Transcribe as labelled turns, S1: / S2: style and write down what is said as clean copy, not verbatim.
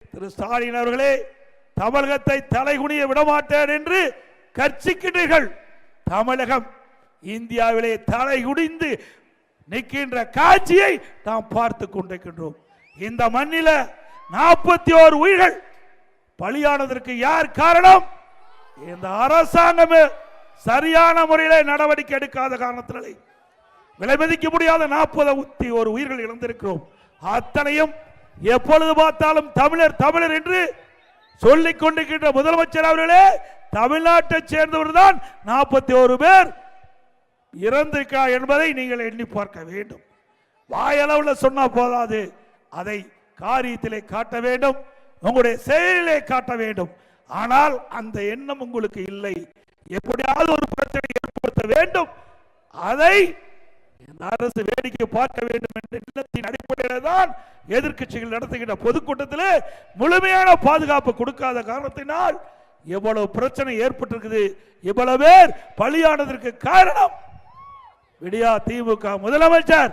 S1: திரு ஸ்டாலின் அவர்களே, தமிழகத்தை தலைகுனிய விடமாட்டேன் என்று கர்ச்சிக்கின்றீர்கள். தமிழகம் இந்தியாவிலே தலைகுனிந்து நிற்கின்ற காட்சியை நாம் பார்த்து கொண்டிருக்கின்றோம். இந்த மண்ணில 41 உயிர்கள் பலியானதற்கு யார் காரணம்? இந்த அரசாங்கமே சரியான முறையில் நடவடிக்கை எடுக்காத காரணத்தினாலே விலை மதிக்க முடியாத 41 உயிர்கள் இழந்திருக்கிறோம். அத்தனையும் எப்பொழுது பார்த்தாலும் தமிழர் தமிழர் என்று சொல்லிக் கொண்டிருக்கின்ற முதலமைச்சர் அவர்களே, தமிழ்நாட்டை சேர்ந்தவர் தான் 41 பேர் இறந்திருக்கா என்பதை நீங்கள் எண்ணி பார்க்க வேண்டும். வாயளவில் சொன்னா போதாது, அதை காரியத்திலே காட்ட வேண்டும், உங்களுடைய செயலிலே காட்ட வேண்டும். ஆனால் அந்த எண்ணம் உங்களுக்கு இல்லை. எப்படியாவது ஒரு பிரச்சனை ஏற்படுத்த வேண்டும், அதை இந்த அரசு வேடிக்கை பார்க்க வேண்டும் என்ற எண்ணத்தின் அடிப்படையில் தான் எதிர்க்கட்சிகள் நடத்துகின்ற பொதுக்கூட்டத்தில் முழுமையான பாதுகாப்பு கொடுக்காத காரணத்தினால் எவ்வளவு பிரச்சனை ஏற்பட்டிருக்குது, இவ்வளவு பேர் பலியானதற்கு காரணம் விடியா திமுக முதலமைச்சர்